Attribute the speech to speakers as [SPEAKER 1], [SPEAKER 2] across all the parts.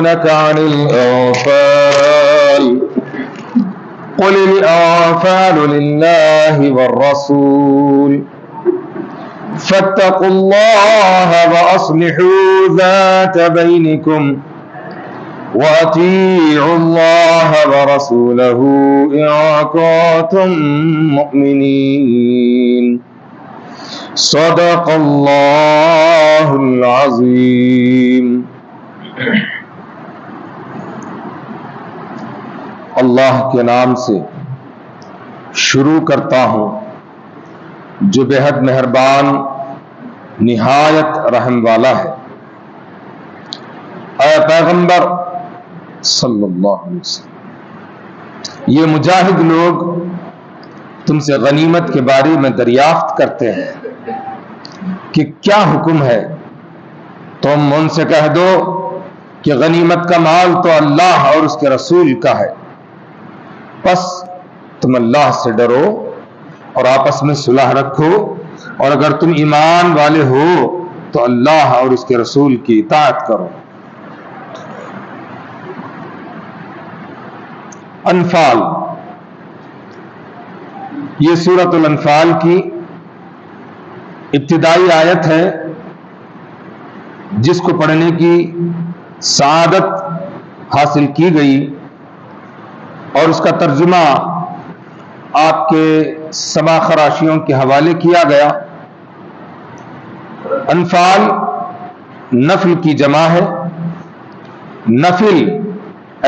[SPEAKER 1] يسألونك عن الأنفال قل الأنفال لله والرسول فاتقوا الله وأصلحوا ذات بينكم وأطيعوا الله ورسوله إن كنتم مؤمنين صدق اللہ العظیم۔ اللہ کے نام سے شروع کرتا ہوں جو بےحد مہربان نہایت رحم والا ہے۔ اے پیغمبر صلی اللہ علیہ وسلم، یہ مجاہد لوگ تم سے غنیمت کے بارے میں دریافت کرتے ہیں کہ کیا حکم ہے؟ تم ان سے کہہ دو کہ غنیمت کا مال تو اللہ اور اس کے رسول کا ہے، پس تم اللہ سے ڈرو اور آپس میں صلح رکھو، اور اگر تم ایمان والے ہو تو اللہ اور اس کے رسول کی اطاعت کرو۔ انفال، یہ سورۃ الانفال کی ابتدائی آیت ہے جس کو پڑھنے کی سعادت حاصل کی گئی اور اس کا ترجمہ آپ کے سما خراشیوں کے حوالے کیا گیا۔ انفال نفل کی جمع ہے۔ نفل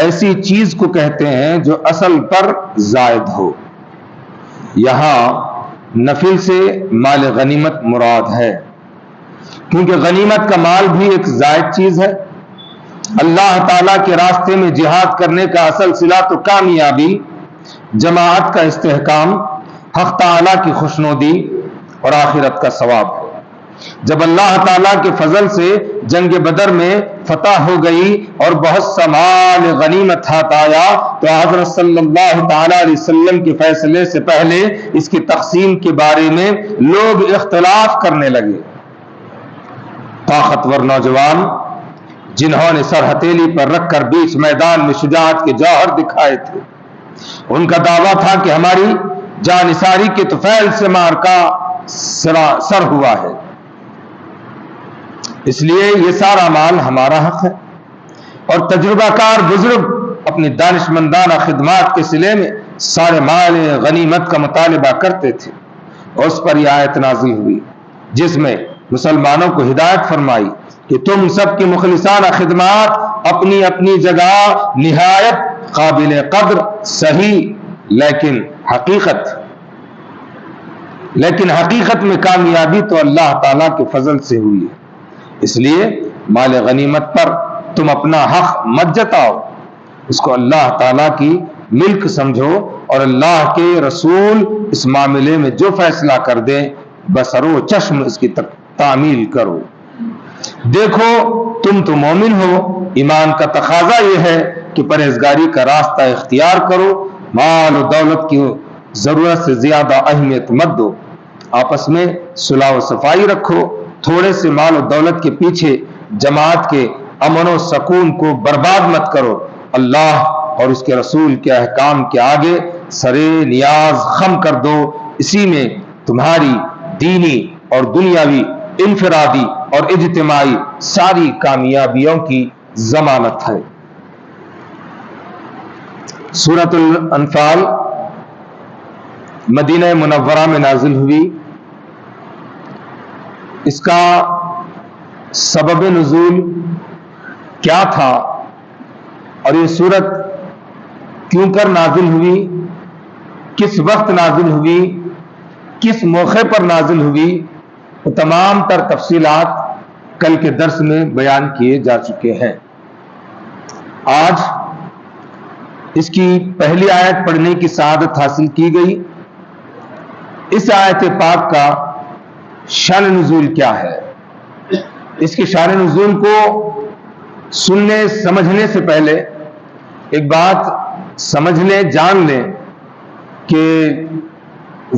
[SPEAKER 1] ایسی چیز کو کہتے ہیں جو اصل پر زائد ہو۔ یہاں نفل سے مال غنیمت مراد ہے، کیونکہ غنیمت کا مال بھی ایک زائد چیز ہے۔ اللہ تعالیٰ کے راستے میں جہاد کرنے کا اصل صلہ تو کامیابی، جماعت کا استحکام، حق تعالیٰ کی خوشنودی اور آخرت کا ثواب ہے۔ جب اللہ تعالیٰ کے فضل سے جنگ بدر میں فتح ہو گئی اور بہت سا مال غنیمت ہاتھ آیا تو حضرت صلی اللہ تعالیٰ علیہ وسلم کے فیصلے سے پہلے اس کی تقسیم کے بارے میں لوگ اختلاف کرنے لگے۔ طاقتور نوجوان جنہوں نے سر ہتھیلی پر رکھ کر بیچ میدان میں شجاعت کے جوہر دکھائے تھے، ان کا دعویٰ تھا کہ ہماری جانثاری کے طفیل سے معرکہ سر ہوا ہے، اس لیے یہ سارا مال ہمارا حق ہے۔ اور تجربہ کار بزرگ اپنی دانشمندانہ خدمات کے صلے میں سارے مال غنیمت کا مطالبہ کرتے تھے، اور اس پر یہ آیت نازل ہوئی جس میں مسلمانوں کو ہدایت فرمائی کہ تم سب کی مخلصانہ خدمات اپنی اپنی جگہ نہایت قابل قدر، صحیح، لیکن حقیقت میں کامیابی تو اللہ تعالیٰ کے فضل سے ہوئی ہے۔ اس لیے مال غنیمت پر تم اپنا حق مت جتاؤ، اس کو اللہ تعالیٰ کی ملک سمجھو، اور اللہ کے رسول اس معاملے میں جو فیصلہ کر دیں بسر و چشم اس کی تعمیل کرو۔ دیکھو تم تو مومن ہو، ایمان کا تقاضا یہ ہے کہ پرہیزگاری کا راستہ اختیار کرو، مال و دولت کی ضرورت سے زیادہ اہمیت مت دو، آپس میں صلح و صفائی رکھو، تھوڑے سے مال و دولت کے پیچھے جماعت کے امن و سکون کو برباد مت کرو، اللہ اور اس کے رسول کے احکام کے آگے سرے نیاز خم کر دو، اسی میں تمہاری دینی اور دنیاوی، انفرادی اور اجتماعی ساری کامیابیوں کی ضمانت ہے۔ سورۃ الانفال مدینہ منورہ میں نازل ہوئی۔ اس کا سبب نزول کیا تھا اور یہ سورت کیوں کر نازل ہوئی، کس وقت نازل ہوئی، کس موقع پر نازل ہوئی، وہ تمام تر تفصیلات کل کے درس میں بیان کیے جا چکے ہیں۔ آج اس کی پہلی آیت پڑھنے کی سعادت حاصل کی گئی۔ اس آیت پاک کا شان نزول کیا ہے؟ اس کے شان نزول کو سننے سمجھنے سے پہلے ایک بات سمجھ لیں، جان لیں کہ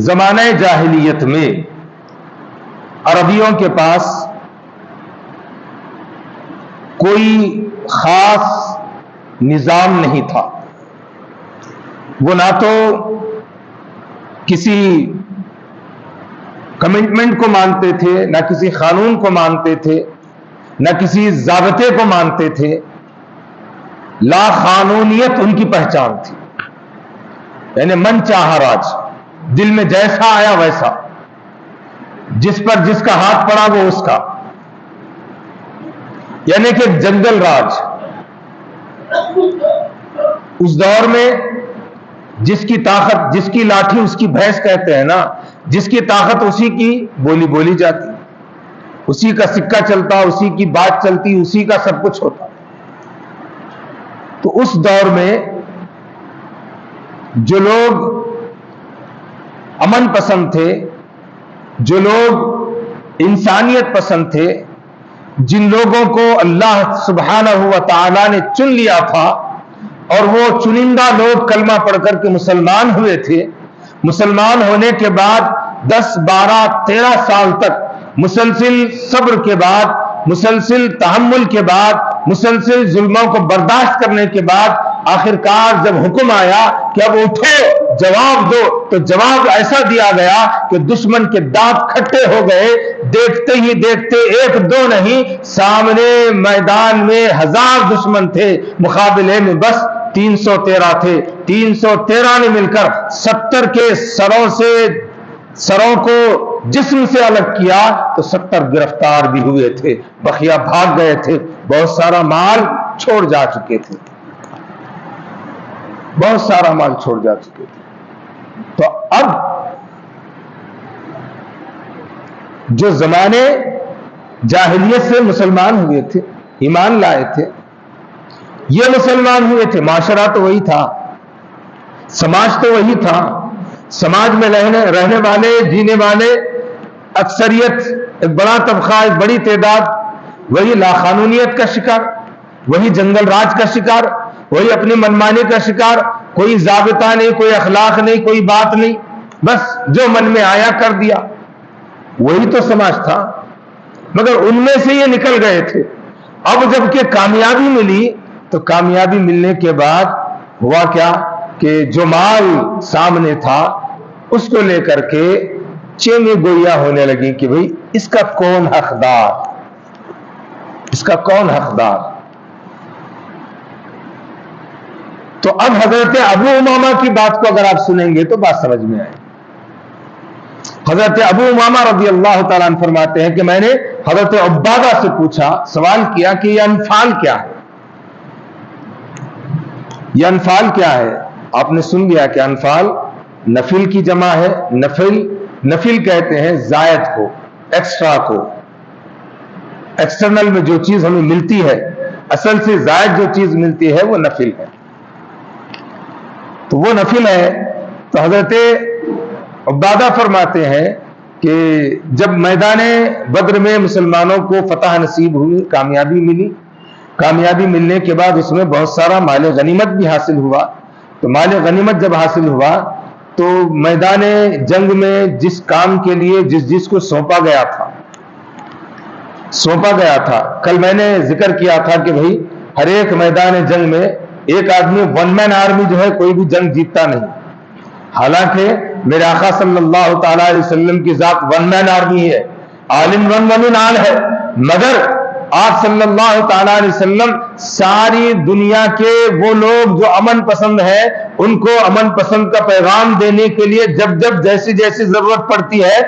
[SPEAKER 1] زمانہ جاہلیت میں عربیوں کے پاس کوئی خاص نظام نہیں تھا. وہ نہ تو کسی کمٹمنٹ کو مانتے تھے، نہ کسی قانون کو مانتے تھے، نہ کسی ضابطے کو مانتے تھے. لا قانونیت ان کی پہچان تھی، یعنی من چاہا راج، دل میں جیسا آیا ویسا، جس پر جس کا ہاتھ پڑا وہ اس کا، یعنی کہ جنگل راج. اس دور میں جس کی طاقت، جس کی لاٹھی اس کی بھینس کہتے ہیں نا، جس کی طاقت اسی کی بولی بولی جاتی، اسی کا سکہ چلتا، اسی کی بات چلتی، اسی کا سب کچھ ہوتا. تو اس دور میں جو لوگ امن پسند تھے، جو لوگ انسانیت پسند تھے، جن لوگوں کو اللہ سبحانہ و تعالی نے چن لیا تھا، اور وہ چنندہ لوگ کلمہ پڑھ کر کے مسلمان ہوئے تھے، مسلمان ہونے کے بعد 10 12 13 سال تک مسلسل صبر کے بعد، مسلسل تحمل کے بعد، مسلسل ظلموں کو برداشت کرنے کے بعد آخرکار جب حکم آیا کہ اب اٹھو جواب دو، تو جواب ایسا دیا گیا کہ دشمن کے دانت کھٹے ہو گئے. دیکھتے ہی دیکھتے ایک دو نہیں، سامنے میدان میں 1000 دشمن تھے، مقابلے میں بس 313 تھے. 313 نے مل کر 70 کے سروں کو جسم سے الگ کیا تو 70 گرفتار بھی ہوئے تھے، بقیہ بھاگ گئے تھے. بہت سارا مال چھوڑ جا چکے تھے، بہت سارا مال چھوڑ جا چکے تھے. تو اب جو زمانے جاہلیت سے مسلمان ہوئے تھے، ایمان لائے تھے، یہ مسلمان ہوئے تھے، معاشرہ تو وہی تھا، سماج تو وہی تھا. سماج میں رہنے والے، جینے والے اکثریت، ایک بڑا طبقہ، ایک بڑی تعداد وہی لاقانونیت کا شکار، وہی جنگل راج کا شکار، وہی اپنی منمانی کا شکار. کوئی ضابطہ نہیں، کوئی اخلاق نہیں، کوئی بات نہیں، بس جو من میں آیا کر دیا. وہی تو سماج تھا، مگر ان میں سے یہ نکل گئے تھے. اب جب کہ کامیابی ملی تو کامیابی ملنے کے بعد ہوا کیا کہ جو مال سامنے تھا اس کو لے کر کے چینی گوئیاں ہونے لگی کہ بھئی اس کا کون حقدار، اس کا کون حقدار. تو اب حضرت ابو امامہ کی بات کو اگر آپ سنیں گے تو بات سمجھ میں آئے. حضرت ابو امامہ رضی اللہ تعالیٰ عنہ فرماتے ہیں کہ میں نے حضرت عبادہ سے پوچھا، سوال کیا کہ یہ انفال کیا ہے، یہ انفال کیا ہے. آپ نے سن لیا کہ انفال نفل کی جمع ہے. نفل کہتے ہیں زائد کو، ایکسٹرا کو. ایکسٹرنل میں جو چیز ہمیں ملتی ہے، اصل سے زائد جو چیز ملتی ہے وہ نفل ہے. تو وہ نفل ہے. تو حضرت عبادہ فرماتے ہیں کہ جب میدان بدر میں مسلمانوں کو فتح نصیب ہوئی، کامیابی ملی، کامیابی ملنے کے بعد اس میں بہت سارا مال غنیمت بھی حاصل ہوا. تو مال غنیمت جب حاصل ہوا تو میدان جنگ میں جس کام کے لیے جس کو سونپا گیا تھا، کل میں نے ذکر کیا تھا کہ بھئی ہر ایک میدان جنگ میں ایک آدمی ون مین آرمی جو ہے کوئی بھی جنگ جیتتا نہیں. حالانکہ میرے آقا صلی اللہ تعالی علیہ وسلم کی ذات ون مین آرمی ہے، عالم ون آل ہے، مگر آپ صلی اللہ تعالی علیہ وسلم ساری دنیا کے وہ لوگ جو امن پسند ہیں ان کو امن پسند کا پیغام دینے کے لیے جب جیسی جیسی ضرورت پڑتی ہے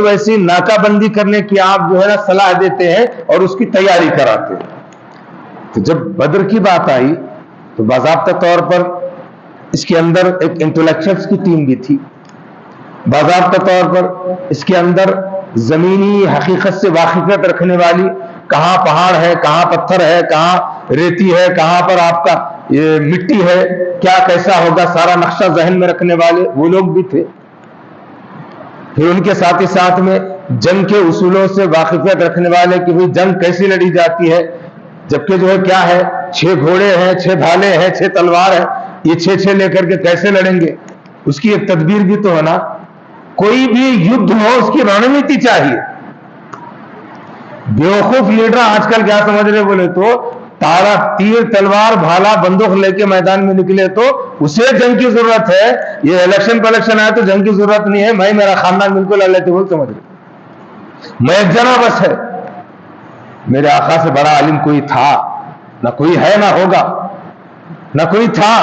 [SPEAKER 1] ویسی ناکہ بندی کرنے کی آپ جو ہے نا صلاح دیتے ہیں اور اس کی تیاری کراتے ہیں. تو جب بدر کی بات آئی تو باضابطہ طور پر اس کے اندر ایک انٹلیکچوئلز کی ٹیم بھی تھی، باضابطہ طور پر اس کے اندر زمینی حقیقت سے واقفیت رکھنے والی، کہاں پہاڑ ہے، کہاں پتھر ہے، کہاں ریتی ہے، کہاں پر آپ کا یہ مٹی ہے، کیا کیسا ہوگا، سارا نقشہ ذہن میں رکھنے والے وہ لوگ بھی تھے. پھر ان کے ساتھ ہی ساتھ میں جنگ کے اصولوں سے واقفیت رکھنے والے کہ بھئی جنگ کیسی لڑی جاتی ہے، جبکہ جو ہے کیا ہے، 6 گھوڑے ہیں، 6 بھالے ہیں، 6 تلوار ہیں، یہ 6 لے کر کے کیسے لڑیں گے، اس کی ایک تدبیر بھی تو ہونا. کوئی بھی یدھ ہو اس کی رણنیتی چاہیے. بیوقوف لیڈر آج کل کیا سمجھ رہے بولے تو تارا تیر تلوار بھالا بندوق لے کے میدان میں نکلے تو اسے جنگ کی ضرورت ہے. یہ الیکشن پلیکشن آیا تو جنگ کی ضرورت نہیں ہے. میں میرا خاندان بالکل اللہ تعالیٰ سمجھ لوں, میں ایک جنا بس ہے. میرے آقا سے بڑا عالم کوئی تھا نہ, کوئی ہے نہ ہوگا, نہ کوئی تھا.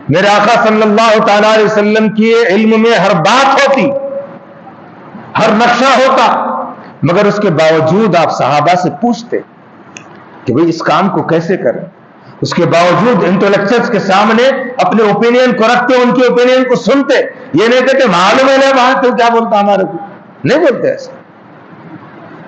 [SPEAKER 1] میرے آقا صلی اللہ تعالی علیہ وسلم کی علم میں ہر بات ہوتی, ہر نقشہ ہوتا, مگر اس کے باوجود آپ صحابہ سے پوچھتے کہ بھئی اس کام کو کیسے کریں. اس کے باوجود انٹلیکچوئلز کے سامنے اپنے اوپینین کو رکھتے, ان کے اوپینین کو سنتے. یہ نہیں کہتے معلوم ہے نہیں وہاں تو کیا بولتا ہمارے کو, نہیں بولتے ایسا.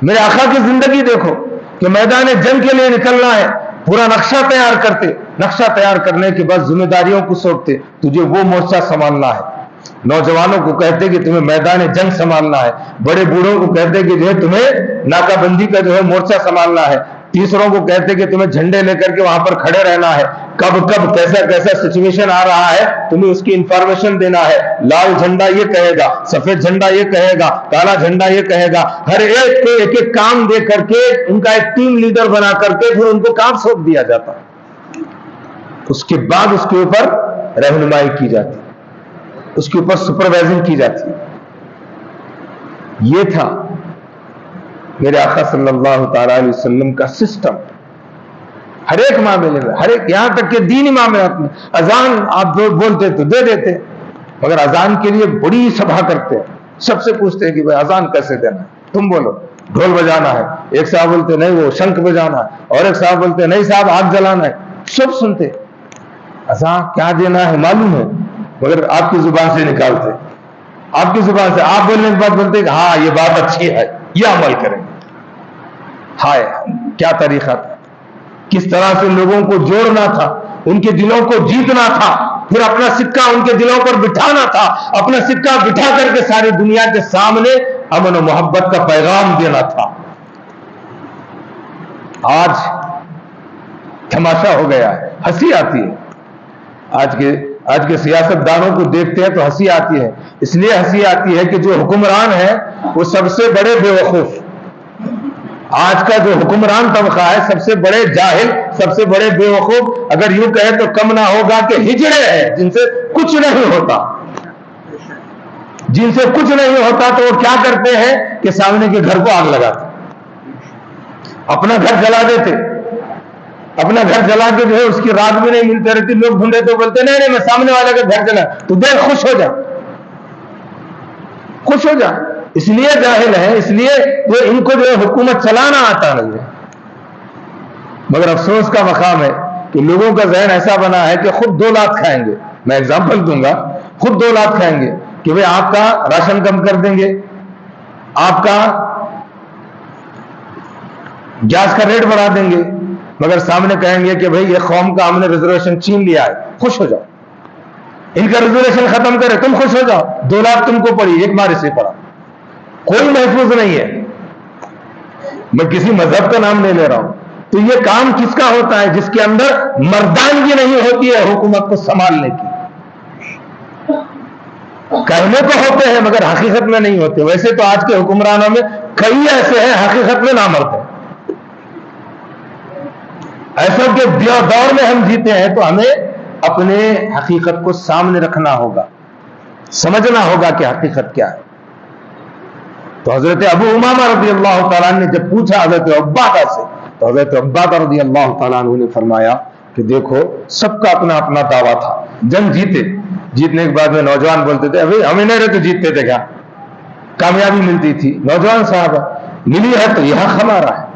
[SPEAKER 1] میرے آقا کی زندگی دیکھو کہ میدان جنگ کے لیے نکلنا ہے, پورا نقشہ تیار کرتے. نقشہ تیار کرنے کے بعد ذمہ داریوں کو سونپتے, تجھے وہ مورچہ سنبھالنا ہے. نوجوانوں کو کہتے کہ تمہیں میدان جنگ سنبھالنا ہے. بڑے بوڑھوں کو کہتے کہ جو ہے تمہیں ناکہ بندی کا جو ہے مورچہ سنبھالنا ہے. تیسروں کو کہتے کہ تمہیں جھنڈے لے کر کے وہاں پر کھڑے رہنا ہے. کب کب کیسا کیسا سچویشن آ رہا ہے تمہیں اس کی انفارمیشن دینا ہے. لال جھنڈا یہ کہے گا, سفید جھنڈا یہ کہے گا, کالا جھنڈا یہ کہے گا. ہر ایک کو ایک ایک کام دے کر کے ان کا ایک ٹیم لیڈر بنا کر کے پھر ان کو کام سونپ دیا جاتا. اس کے بعد اس کے اوپر رہنمائی کی جاتی, اس کے اوپر سپروائزنگ کی جاتی. یہ تھا میرے آقا صلی اللہ تعالی علیہ وسلم کا سسٹم. ہر ایک معاملے میں, ہر ایک, یہاں تک کہ دینی معاملات میں. اذان آپ بولتے تو دے دیتے, مگر اذان کے لیے بڑی سبھا کرتے. سب سے پوچھتے ہیں کہ بھائی اذان کیسے دینا ہے, تم بولو. ڈھول بجانا ہے, ایک صاحب بولتے نہیں وہ شنکھ بجانا ہے, اور ایک صاحب بولتے نہیں صاحب آگ جلانا ہے. سب سنتے. اذان کیا دینا ہے معلوم ہے, مگر آپ کی زبان سے نکالتے. آپ کی زبان سے آپ بولنے کے بعد بولتے کہ ہاں یہ بات اچھی ہے, یہ عمل کریں. ہائے کیا طریقہ تھا, کس طرح سے لوگوں کو جوڑنا تھا, ان کے دلوں کو جیتنا تھا, پھر اپنا سکہ ان کے دلوں پر بٹھانا تھا, اپنا سکہ بٹھا کر کے ساری دنیا کے سامنے امن و محبت کا پیغام دینا تھا. آج تماشا ہو گیا ہے, ہنسی آتی ہے. آج کے سیاست دانوں کو دیکھتے ہیں تو ہنسی آتی ہے. اس لیے ہنسی آتی ہے کہ جو حکمران ہے وہ سب سے بڑے بے وقوف, آج کا جو حکمران طبقہ ہے سب سے بڑے جاہل, سب سے بڑے بے وقوف. اگر یوں کہے تو کم نہ ہوگا کہ ہجڑے ہیں جن سے کچھ نہیں ہوتا. جن سے کچھ نہیں ہوتا تو وہ کیا کرتے ہیں کہ سامنے کے گھر کو آگ لگاتے, اپنا گھر جلا دیتے. اپنا گھر جلا کے جو ہے اس کی رات بھی نہیں ملتے رہتی. لوگ ڈھونڈے تو بولتے نہیں میں سامنے والے کا گھر جلا, تو دیکھ خوش ہو جا, خوش ہو جا. اس لیے جاہل ہے, اس لیے وہ ان کو جو ہے حکومت چلانا آتا نہیں ہے. مگر افسوس کا مقام ہے کہ لوگوں کا ذہن ایسا بنا ہے کہ خود 2 لات کھائیں گے. میں اگزامپل دوں گا, خود 2 لات کھائیں گے کہ بھئی آپ کا راشن کم کر دیں گے, آپ کا گیس کا ریٹ بڑھا دیں گے, مگر سامنے کہیں گے کہ بھئی یہ قوم کا ہم نے ریزرویشن چھین لیا ہے, خوش ہو جاؤ. ان کا ریزرویشن ختم کرے, تم خوش ہو جاؤ. 2 لاکھ تم کو پڑی, ایک مارے سے پڑا, کوئی محفوظ نہیں ہے. میں کسی مذہب کا نام نہیں لے رہا ہوں. تو یہ کام کس کا ہوتا ہے جس کے اندر مردانگی نہیں ہوتی ہے حکومت کو سنبھالنے کی. کہنے تو ہوتے ہیں مگر حقیقت میں نہیں ہوتے. ویسے تو آج کے حکمرانوں میں کئی ایسے ہیں حقیقت میں نامرد ہیں. ایسا کہ دور میں ہم جیتے ہیں تو ہمیں اپنے حقیقت کو سامنے رکھنا ہوگا, سمجھنا ہوگا کہ حقیقت کیا ہے. تو حضرت ابو امامہ رضی اللہ تعالیٰ نے جب پوچھا حضرت عبادہ سے, تو حضرت عبادہ رضی اللہ تعالیٰ عنہ نے فرمایا کہ دیکھو سب کا اپنا اپنا دعویٰ تھا. جنگ جیتنے کے بعد میں نوجوان بولتے تھے ابھی ہمیں نہیں رہتے جیتتے تھے, کیا کامیابی ملتی تھی. نوجوان صاحب ملی ہے تو یہ حق ہمارا ہے.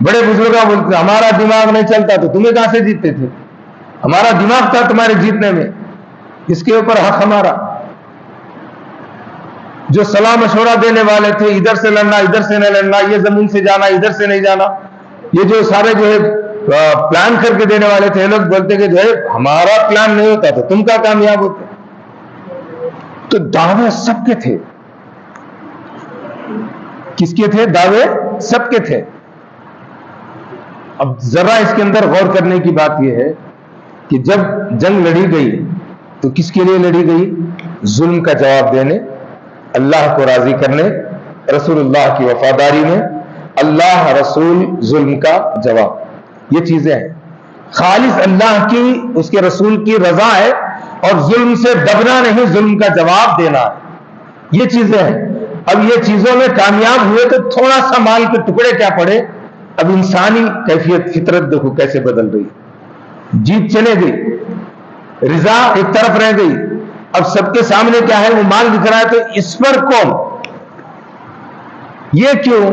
[SPEAKER 1] بڑے بزرگاں بولتے تھے ہمارا دماغ نہیں چلتا تو تمہیں کہاں سے جیتتے تھے, ہمارا دماغ تھا تمہارے جیتنے میں, اس کے اوپر حق ہمارا. جو صلاح مشورہ دینے والے تھے ادھر سے لڑنا ادھر سے نہیں لڑنا, یہ زمین سے جانا ادھر سے نہیں جانا, یہ جو سارے جو ہے پلان کر کے دینے والے تھے, لوگ بولتے کہ جو ہے ہمارا پلان نہیں ہوتا تو تم کا کامیاب ہوتے. تو دعوے سب کے تھے. کس کے تھے دعوے؟ سب کے تھے. اب ذرا اس کے اندر غور کرنے کی بات یہ ہے کہ جب جنگ لڑی گئی تو کس کے لیے لڑی گئی؟ ظلم کا جواب دینے, اللہ کو راضی کرنے, رسول اللہ کی وفاداری میں. اللہ رسول ظلم کا جواب. یہ چیزیں ہیں. خالص اللہ کی اس کے رسول کی رضا ہے اور ظلم سے دبنا نہیں، ظلم کا جواب دینا ہے، یہ چیزیں ہیں. اب یہ چیزوں میں کامیاب ہوئے تو تھوڑا سا مال کے ٹکڑے کیا پڑے. اب انسانی کیفیت فطرت دیکھو کیسے بدل رہی، جیت چلے گئی، رضا ایک طرف رہ گئی. اب سب کے سامنے کیا ہے، وہ مال دکھ رہا ہے تو اس پر کون، یہ کیوں.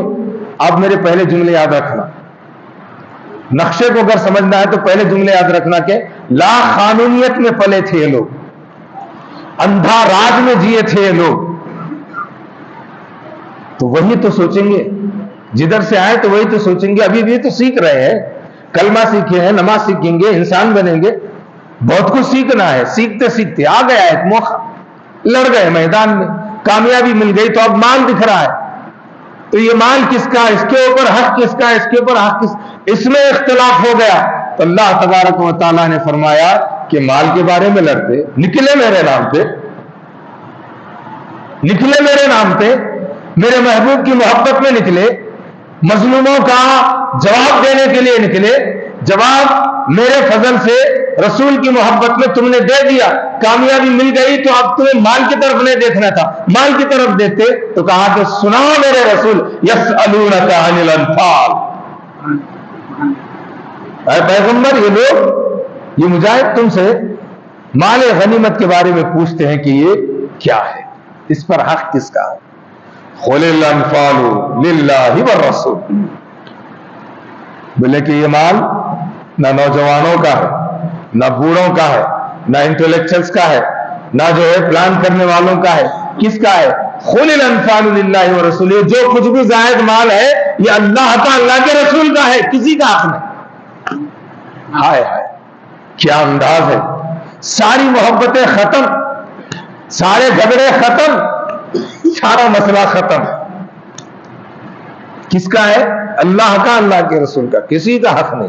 [SPEAKER 1] آپ میرے پہلے جملے یاد رکھنا، نقشے کو اگر سمجھنا ہے تو پہلے جملے یاد رکھنا کہ لا قانونیت میں پلے تھے یہ لوگ، اندھا راج میں جیے تھے یہ لوگ. تو وہی تو سوچیں گے، جدھر سے آئے تو وہی تو سوچیں گے. ابھی بھی تو سیکھ رہے ہیں، کلمہ سیکھے ہیں، نماز سیکھیں گے، انسان بنیں گے. بہت کچھ سیکھنا ہے. سیکھتے سیکھتے آ گیا ایک موقع، لڑ گئے میدان میں، کامیابی مل گئی تو اب مال دکھ رہا ہے. تو یہ مال کس کا، اس کے اوپر حق کس کا، اس کے اوپر حق کس، اس میں اختلاف ہو گیا. تو اللہ تبارک و تعالیٰ نے فرمایا کہ مال کے بارے میں لڑتے، نکلے میرے نام پہ، نکلے میرے نام پہ، میرے محبوب کی محبت میں نکلے، مظلوموں کا جواب دینے کے لیے نکلے. جواب میرے فضل سے رسول کی محبت میں تم نے دے دیا، کامیابی مل گئی. تو اب تمہیں مال کی طرف نہیں دیکھنا تھا، مال کی طرف دیتے تو کہا کہ سناؤ میرے رسول، یسألونک عن الانفال، اے پیغمبر یہ لوگ، یہ مجاہد تم سے مال غنیمت کے بارے میں پوچھتے ہیں کہ یہ کیا ہے، اس پر حق کس کا ہے. قل الانفال للہ والرسول، بولے کہ یہ مال نہ نوجوانوں کا ہے، نہ بوڑھوں کا ہے، نہ انٹلیکچوئلز کا ہے، نہ جو ہے پلان کرنے والوں کا ہے. کس کا ہے؟ قل الانفال للہ والرسول، جو کچھ بھی زائد مال ہے یہ اللہ کا، اللہ کے رسول کا ہے، کسی کا حق نہیں. ہائے ہائے کیا انداز ہے. ساری محبتیں ختم، سارے جھگڑے ختم، سارا مسئلہ ختم. کس کا ہے؟ اللہ کا، اللہ کے رسول کا، کسی کا حق نہیں.